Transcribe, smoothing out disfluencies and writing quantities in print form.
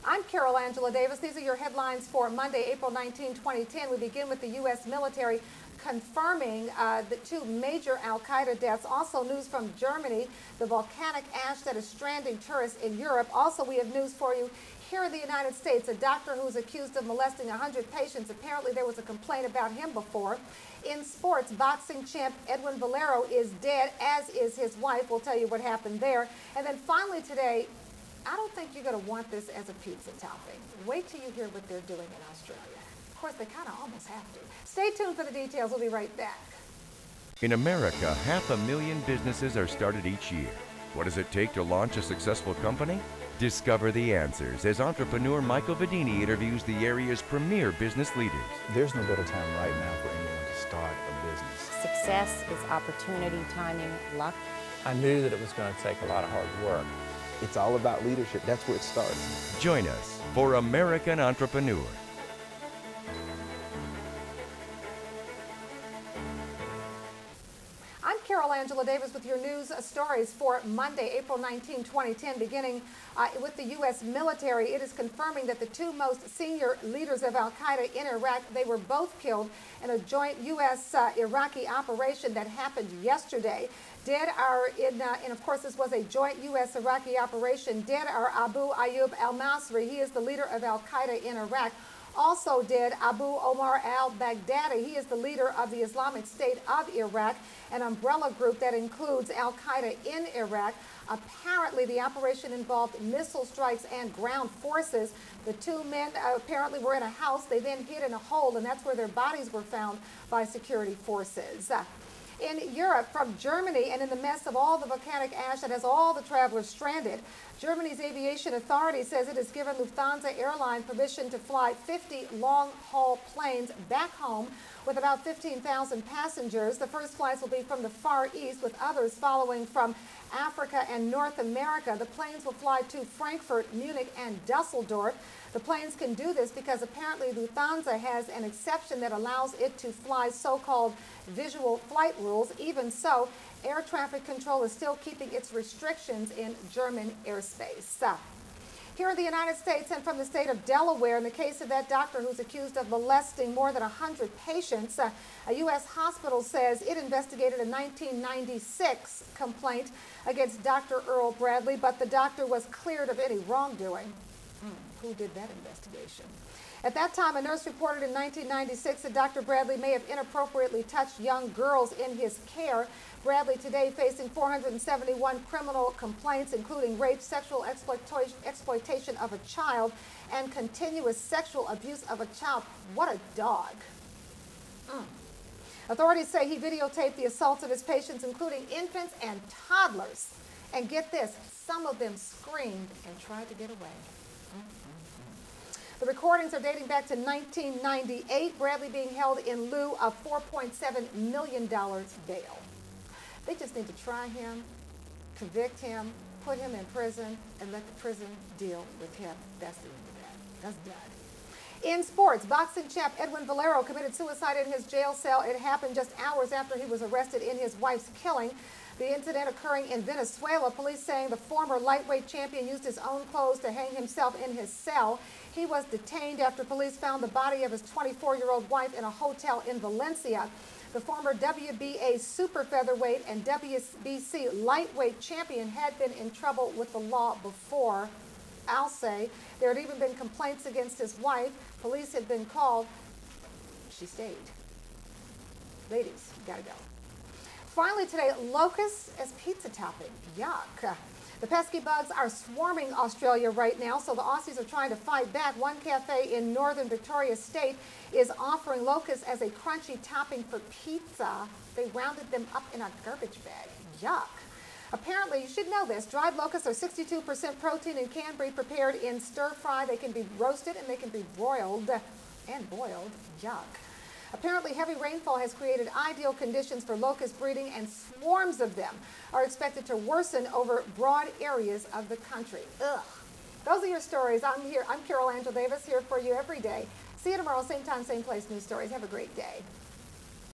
I'm Carol Angela Davis. These are your headlines for Monday, April 19, 2010. We begin with the U.S. military confirming the two major al-Qaeda deaths. Also news from Germany, the volcanic ash that is stranding tourists in Europe. Also, we have news for you here in the United States. A doctor who's accused of molesting 100 patients. Apparently, there was a complaint about him before. In sports, boxing champ Edwi Valero is dead, as is his wife. We'll tell you what happened there. And then finally today, I don't think you're going to want this as a pizza topping. Wait till you hear what they're doing in Australia. Of course, they kind of almost have to. Stay tuned for the details. We'll be right back. In America, 500,000 businesses are started each year. What does it take to launch a successful company? Discover the answers as entrepreneur Michael Vadini interviews the area's premier business leaders. There's no better time right now for anyone to start a business. Success is opportunity, timing, luck. I knew that it was going to take a lot of hard work. It's all about leadership. That's where it starts. Join us for American Entrepreneur. I'm Carol Angela Davis with your news stories for Monday, April 19, 2010, beginning with the U.S. military. It is confirming that the two most senior leaders of al-Qaeda in Iraq, they were both killed in a joint U.S.-Iraqi operation that happened yesterday. Dead are and of course this was a joint U.S.-Iraqi operation. Dead are Abu Ayyub al-Masri. He is the leader of al-Qaeda in Iraq. Also dead, Abu Omar al-Baghdadi. He is the leader of the Islamic State of Iraq, an umbrella group that includes al-Qaeda in Iraq. Apparently, the operation involved missile strikes and ground forces. The two men apparently were in a house. They then hid in a hole, and that's where their bodies were found by security forces. In Europe, from Germany, and in the mess of all the volcanic ash that has all the travelers stranded, Germany's aviation authority says it has given Lufthansa airline permission to fly 50 long-haul planes back home with about 15,000 passengers. The first flights will be from the Far East, with others following from Africa and North America. The planes will fly to Frankfurt, Munich, and Dusseldorf. The planes can do this because apparently Lufthansa has an exception that allows it to fly so-called visual flight rules. Even so, air traffic control is still keeping its restrictions in German airspace. Here in the United States and from the state of Delaware, in the case of that doctor who's accused of molesting more than 100 patients, a U.S. hospital says it investigated a 1996 complaint against Dr. Earl Bradley, but the doctor was cleared of any wrongdoing. Who did that investigation? At that time, a nurse reported in 1996 that Dr. Bradley may have inappropriately touched young girls in his care. Bradley today facing 471 criminal complaints, including rape, sexual exploitation of a child, and continuous sexual abuse of a child. What a dog. Authorities say he videotaped the assaults of his patients, including infants and toddlers. And get this, some of them screamed and tried to get away. The recordings are dating back to 1998, Bradley being held in lieu of $4.7 million bail. They just need to try him, convict him, put him in prison, and let the prison deal with him. That's the end of that. That's done. In sports, boxing champ Edwi Valero committed suicide in his jail cell. It happened just hours after he was arrested in his wife's killing. The incident occurring in Venezuela, police saying the former lightweight champion used his own clothes to hang himself in his cell. He was detained after police found the body of his 24-year-old wife in a hotel in Valencia. The former WBA super featherweight and WBC lightweight champion had been in trouble with the law before. I'll say there had even been complaints against his wife. Police had been called. She stayed. Ladies, you gotta go. Finally today, locusts as pizza topping. Yuck. The pesky bugs are swarming Australia right now, so the Aussies are trying to fight back. One cafe in northern Victoria State is offering locusts as a crunchy topping for pizza. They rounded them up in a garbage bag. Yuck. Apparently, you should know this, dried locusts are 62% protein and can be prepared in stir-fry. They can be roasted and they can be broiled and boiled. Yuck. Apparently, heavy rainfall has created ideal conditions for locust breeding, and swarms of them are expected to worsen over broad areas of the country. Ugh. Those are your stories. I'm Carol Angela Davis, here for you every day. See you tomorrow, same time, same place, news stories. Have a great day.